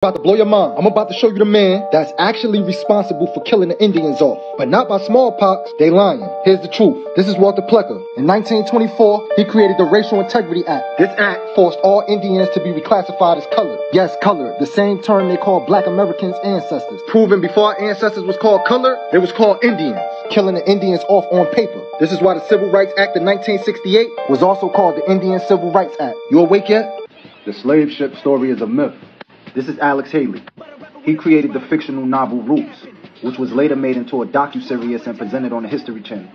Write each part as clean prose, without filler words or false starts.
About to blow your mind. I'm about to show you the man that's actually responsible for killing the Indians off. But not by smallpox, they lying. Here's the truth. This is Walter Plecker. In 1924, he created the Racial Integrity Act. This act forced all Indians to be reclassified as colored. Yes, colored. The same term they call black Americans' ancestors. Proven before our ancestors was called colored, they was called Indians. Killing the Indians off on paper. This is why the Civil Rights Act of 1968 was also called the Indian Civil Rights Act. You awake yet? The slave ship story is a myth. This is Alex Haley. He created the fictional novel Roots, which was later made into a docuseries and presented on the History Channel.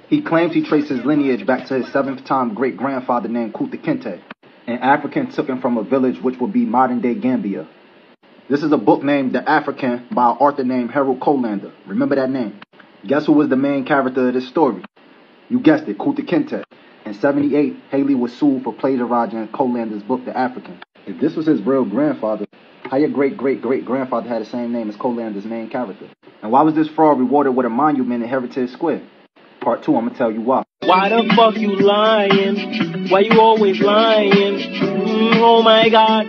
He claims he traced his lineage back to his 7th-time great-grandfather named Kunta Kinte, an African taken from a village which would be modern-day Gambia. This is a book named The African by an author named Harold Colander. Remember that name? Guess who was the main character of this story? You guessed it, Kunta Kinte. In 1978, Haley was sued for plagiarizing Colander's book, The African. If this was his real grandfather, how your great-great-great-grandfather had the same name as Colander's main character? And why was this fraud rewarded with a monument in Heritage Square? Part 2, I'm going to tell you why. Why the fuck you lying? Why you always lying? Oh my God,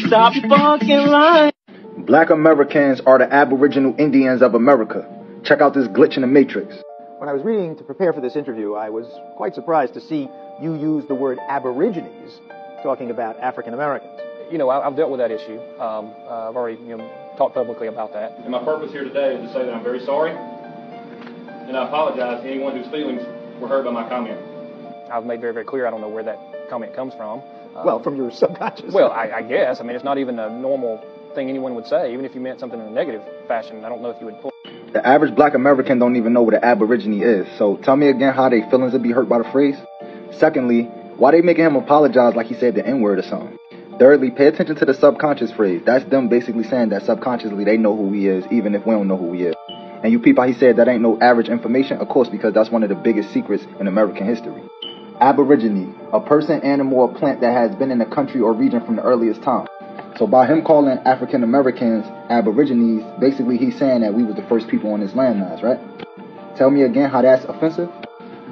stop fucking lying. Black Americans are the Aboriginal Indians of America. Check out this glitch in the Matrix. When I was reading to prepare for this interview, I was quite surprised to see you use the word Aborigines talking about African Americans. You know, I've dealt with that issue. I've already, talked publicly about that. And my purpose here today is to say that I'm very sorry, and I apologize to anyone whose feelings were hurt by my comment. I've made very, very clear I don't know where that comment comes from. Well, from your subconscious. Well, I guess. I mean, it's not even a normal thing anyone would say. Even if you meant something in a negative fashion, I don't know if you would pull. The average black American don't even know what an Aborigine is. So tell me again how their feelings would be hurt by the phrase. Secondly, why they making him apologize like he said the N-word or something? Thirdly, pay attention to the subconscious phrase. That's them basically saying that subconsciously they know who he is, even if we don't know who he is. And you peep how he said that ain't no average information? Of course, because that's one of the biggest secrets in American history. Aborigine, a person, animal, or plant that has been in a country or region from the earliest time. So by him calling African Americans Aborigines, basically he's saying that we was the first people on this landmass, right? Tell me again how that's offensive?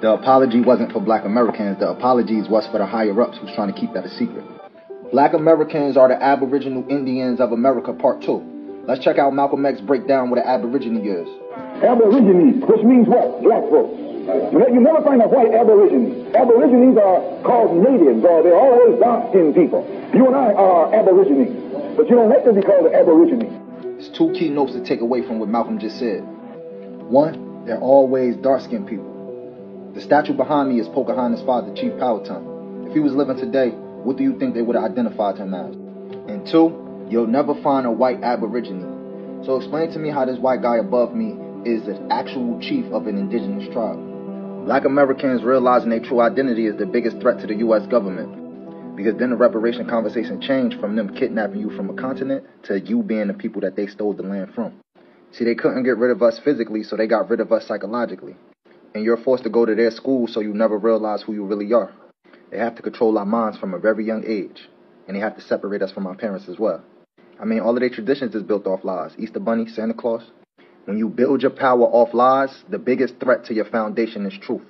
The apology wasn't for black Americans. The apologies was for the higher-ups who's trying to keep that a secret. Black Americans are the Aboriginal Indians of America, Part 2. Let's check out Malcolm X breakdown what an Aborigine is. Aborigines, which means what? Black folks. You never find a white Aborigine. Aborigines are called natives, or they're always dark-skinned people. You and I are Aborigines, but you don't like to be called an Aborigine. There's 2 key notes to take away from what Malcolm just said. 1, they're always dark-skinned people. The statue behind me is Pocahontas' father, Chief Powhatan. If he was living today, what do you think they would have identified him as? And 2, you'll never find a white Aborigine. So explain to me how this white guy above me is an actual chief of an indigenous tribe. Black Americans realizing their true identity is the biggest threat to the U.S. government. Because then the reparation conversation changed from them kidnapping you from a continent to you being the people that they stole the land from. See, they couldn't get rid of us physically, so they got rid of us psychologically. And you're forced to go to their school so you never realize who you really are. They have to control our minds from a very young age. And they have to separate us from our parents as well. I mean, all of their traditions is built off lies. Easter Bunny, Santa Claus. When you build your power off lies, the biggest threat to your foundation is truth.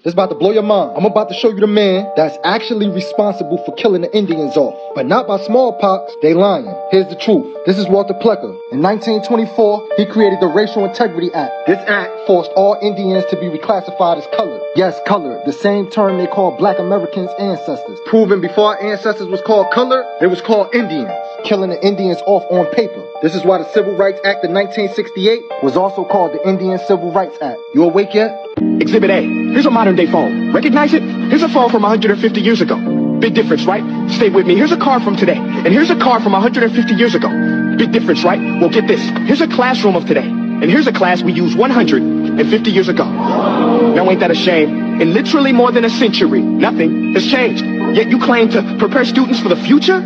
This about to blow your mind. I'm about to show you the man that's actually responsible for killing the Indians off. But not by smallpox, they lying. Here's the truth. This is Walter Plecker. In 1924, he created the Racial Integrity Act. This act forced all Indians to be reclassified as colored. Yes, colored. The same term they call black Americans' ancestors. Proven before our ancestors was called colored, they was called Indians. Killing the Indians off on paper. This is why the Civil Rights Act of 1968 was also called the Indian Civil Rights Act. You awake yet? Exhibit A. Here's a modern-day phone. Recognize it? Here's a phone from 150 years ago. Big difference, right? Stay with me. Here's a car from today. And here's a car from 150 years ago. Big difference, right? Well, get this. Here's a classroom of today. And here's a class we used 150 years ago. Now, ain't that a shame? In literally more than a century, nothing has changed. Yet you claim to prepare students for the future?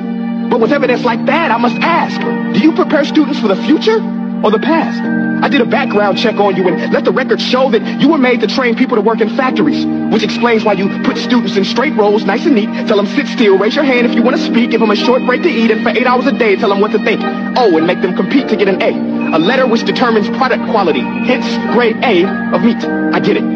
But with evidence like that, I must ask, do you prepare students for the future or the past? I did a background check on you and let the record show that you were made to train people to work in factories, which explains why you put students in straight rows, nice and neat, tell them sit still, raise your hand if you want to speak, give them a short break to eat, and for 8 hours a day, tell them what to think. Oh, and make them compete to get an A, a letter which determines product quality, hence grade A of meat. I get it.